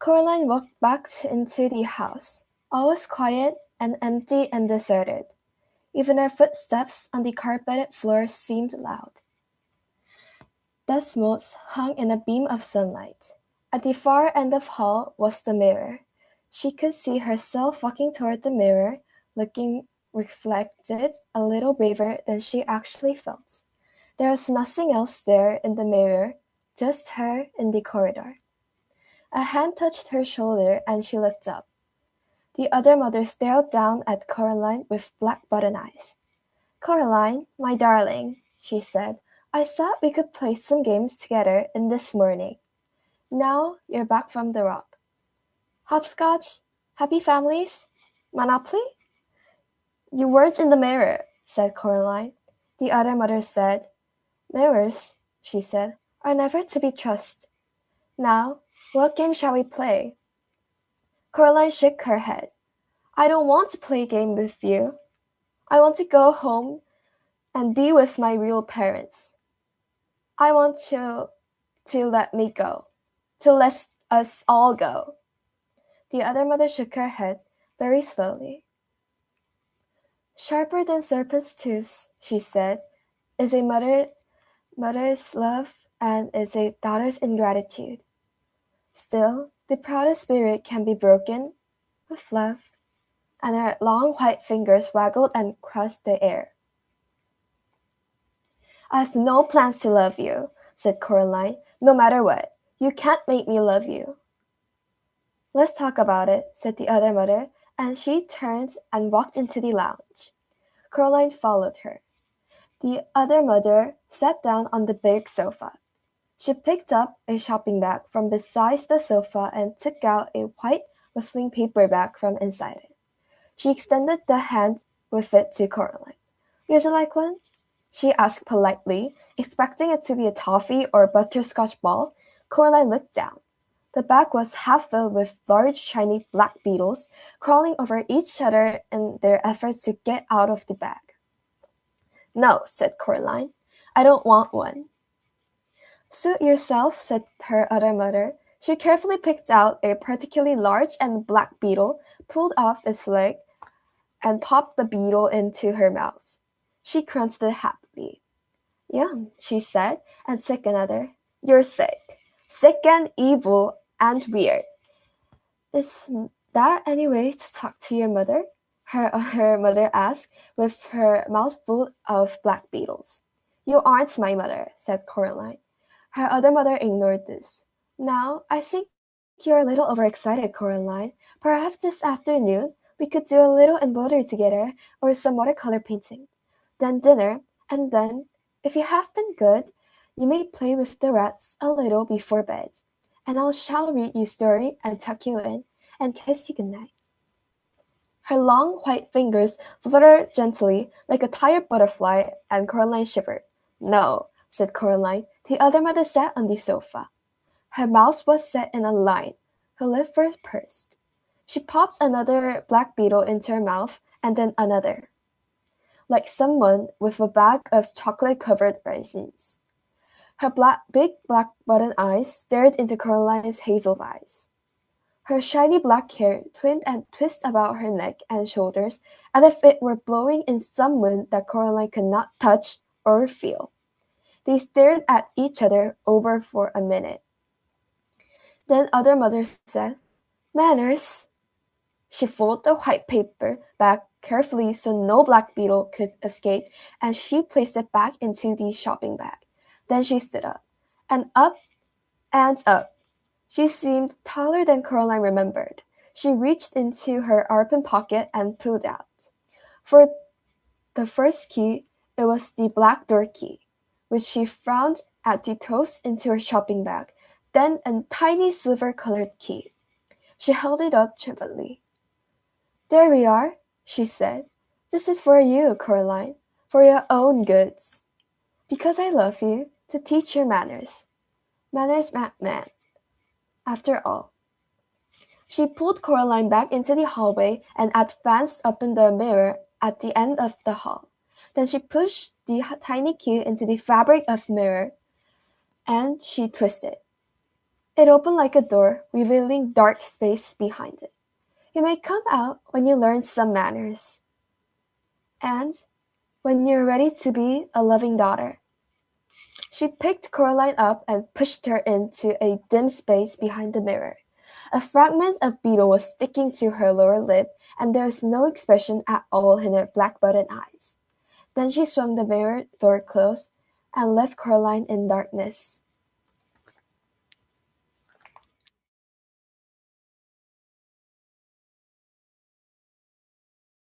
Coraline walked back into the house. All was quiet and empty and deserted. Even her footsteps on the carpeted floor seemed loud. Dust motes hung in a beam of sunlight. At the far end of the hall was the mirror. She could see herself walking toward the mirror, looking reflected a little braver than she actually felt. There was nothing else there in the mirror, just her in the corridor. A hand touched her shoulder and she looked up. The other mother stared down at Coraline with black button eyes. "Coraline, my darling," she said, "I thought we could play some games together in this morning. Now you're back from the rock. Hopscotch? Happy families? Monopoly?" "You weren't in the mirror," said Coraline. The other mother said, "Mirrors," she said, "are never to be trusted. Now, what game shall we play?" Coraline shook her head. "I don't want to play a game with you. I want to go home and be with my real parents. I want to let me go, to let us all go." The other mother shook her head very slowly. "Sharper than serpent's tooth," she said, "is a mother's love and is a daughter's ingratitude. Still, the proudest spirit can be broken with love." And her long white fingers waggled and crossed the air. "I've no plans to love you," said Coraline, "no matter what. You can't make me love you." "Let's talk about it," said the other mother, and she turned and walked into the lounge. Coraline followed her. The other mother sat down on the big sofa. She picked up a shopping bag from beside the sofa and took out a white rustling paper bag from inside it. She extended the hand with it to Coraline. "Would you like one?" she asked politely, expecting it to be a toffee or butterscotch ball. Coraline looked down. The bag was half filled with large shiny black beetles crawling over each other in their efforts to get out of the bag. "No," said Coraline, "I don't want one." "Suit yourself," said her other mother. She carefully picked out a particularly large and black beetle, pulled off its leg, and popped the beetle into her mouth. She crunched it happily. "Yum," she said, and took another. "You're sick. Sick and evil and weird." "Is that any way to talk to your mother?" her mother asked, with her mouth full of black beetles. "You aren't my mother," said Coraline. Her other mother ignored this. "Now, I think you're a little overexcited, Coraline. Perhaps this afternoon we could do a little embroidery together, or some watercolor painting. Then dinner, and then, if you have been good, you may play with the rats a little before bed, and I shall read you a story and tuck you in and kiss you goodnight." Her long white fingers fluttered gently like a tired butterfly, and Coraline shivered. "No," said Coraline. The other mother sat on the sofa. Her mouth was set in a line. Her lips were pursed. She popped another black beetle into her mouth, and then another, like someone with a bag of chocolate-covered raisins. Her big black button eyes stared into Caroline's hazel eyes. Her shiny black hair twined and twisted about her neck and shoulders as if it were blowing in some wind that Coraline could not touch or feel. They stared at each other over for a minute. Then other mother said, "Manners." She folded the white paper back carefully so no black beetle could escape, and she placed it back into the shopping bag. Then she stood up, and up, and up. She seemed taller than Coraline remembered. She reached into her armpit pocket and pulled out. For the first key, it was the black door key, which she found at the toast into her shopping bag, then a tiny silver-colored key. She held it up triumphantly. "There we are," she said. "This is for you, Coraline, for your own goods. Because I love you, to teach your manners. Manners man. After all." She pulled Coraline back into the hallway and advanced upon the mirror at the end of the hall. Then she pushed the tiny key into the fabric of the mirror, and she twisted. It opened like a door, revealing dark space behind it. You may come out when you learn some manners. And when you're ready to be a loving daughter. She picked Coraline up and pushed her into a dim space behind the mirror. A fragment of beetle was sticking to her lower lip, and there was no expression at all in her black button eyes. Then she swung the mirror door closed and left Coraline in darkness.